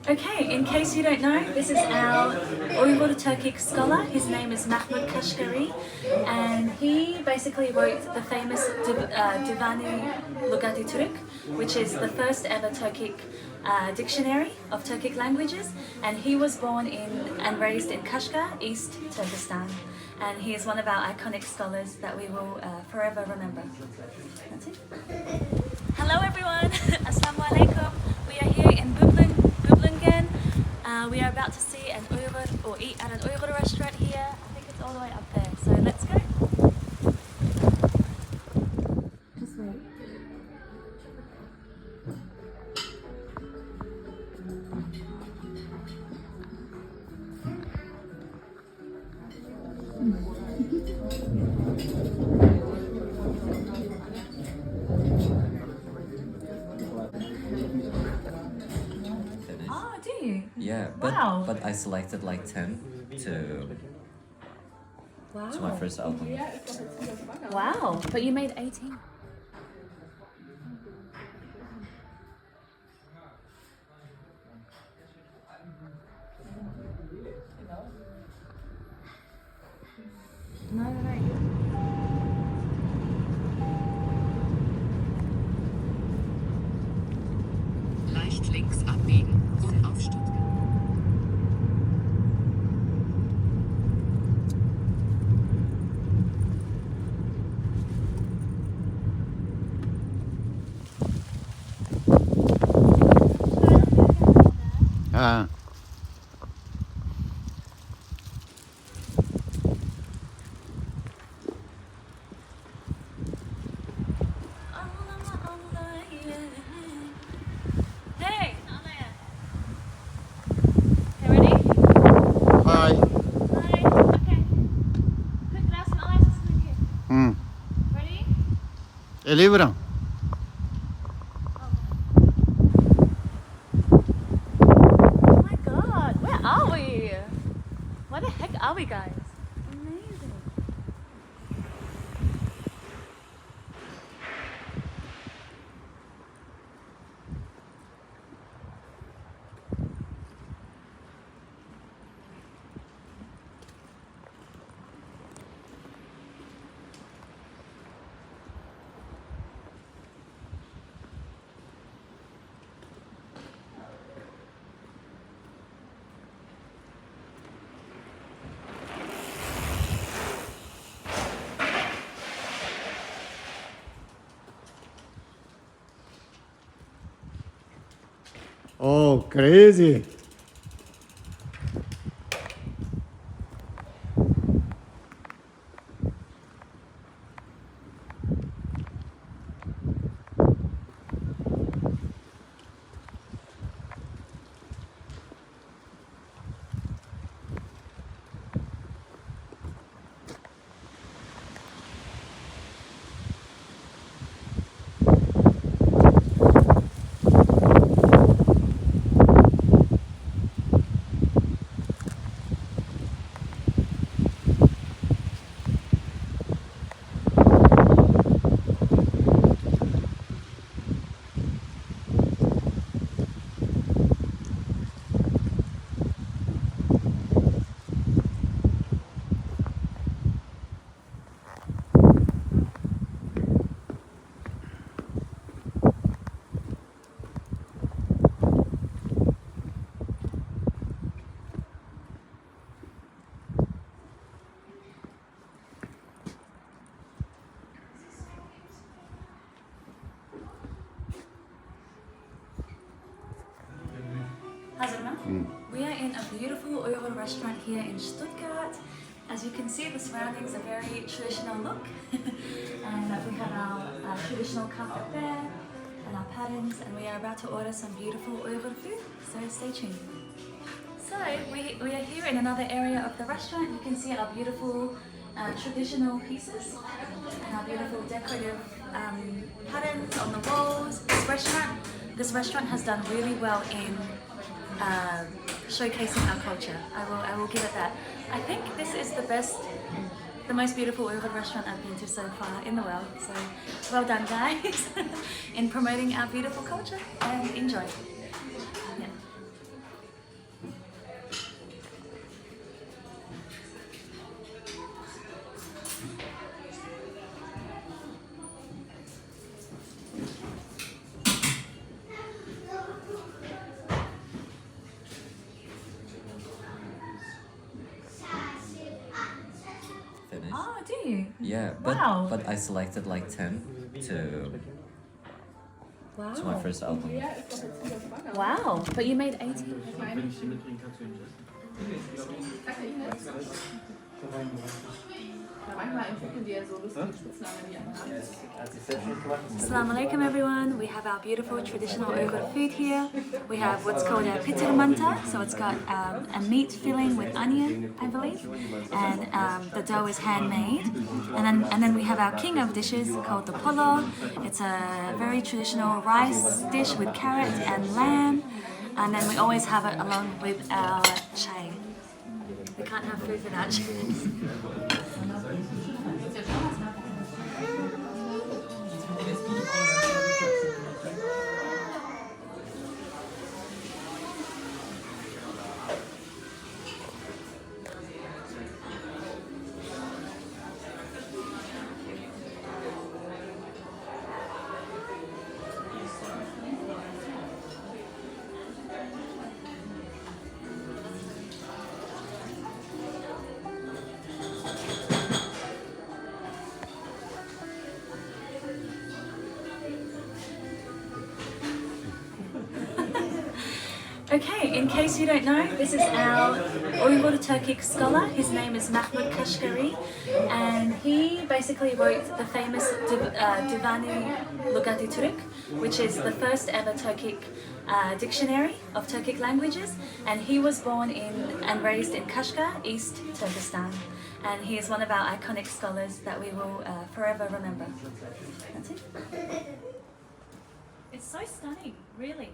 Okay, in case you don't know, this is our Uyghur Turkic scholar. His name is Mahmud Kashgari, and he basically wrote the famous Divani Lugati Turk, which is the first ever Turkic dictionary of Turkic languages. And he was born in and raised in Kashgar, East Turkestan. And he is one of our iconic scholars that we will forever remember. That's it. Hello everyone, Assalamu alaikum. We are here in Boblingen. We are about to see an Uyghur or eat at an Uyghur restaurant here. I think it's all the way up there. So let's go. Just wait. Oh, do you? Yeah, Wow. but I selected like 10 to my first album. Wow, but you made 18. No. Leicht links abbiegen und auf Stuttgart. Ha. Hey! Okay, ready? Hi. Hi. Okay. Quick, laat me alles eens Ready? Elibra. Oh my god, where are we? Where the heck are we, guys? Amazing. Oh, crazy. We are in a beautiful Uyghur restaurant here in Stuttgart. As you can see, the surroundings are very traditional look. And we have our traditional carpet there and our patterns, and we are about to order some beautiful Uyghur food, so stay tuned. So we are here in another area of the restaurant. You can see our beautiful traditional pieces and our beautiful decorative patterns on the walls. This restaurant has done really well in showcasing our culture. I will give it that. I think this is the most beautiful Uyghur restaurant I've been to so far in the world. So well done, guys, in promoting our beautiful culture, and enjoy. Yeah. you? Yeah, Wow. but I selected like 10 to Wow. my first album. Wow. But you made 18. Assalamu alaikum everyone. We have our beautiful traditional Uyghur food here. We have what's called a pitir manta, so it's got a meat filling with onion, I believe, and the dough is handmade. And then we have our king of dishes called the polo. It's a very traditional rice dish with carrot and lamb, and then we always have it along with our chai. We can't have food without chai. Okay, in case you don't know, this is our Uyghur Turkic scholar. His name is Mahmud Kashgari, and he basically wrote the famous Divani Lugati Turk, which is the first ever Turkic dictionary of Turkic languages. And he was born in and raised in Kashgar, East Turkestan. And he is one of our iconic scholars that we will forever remember. That's it. It's so stunning, really.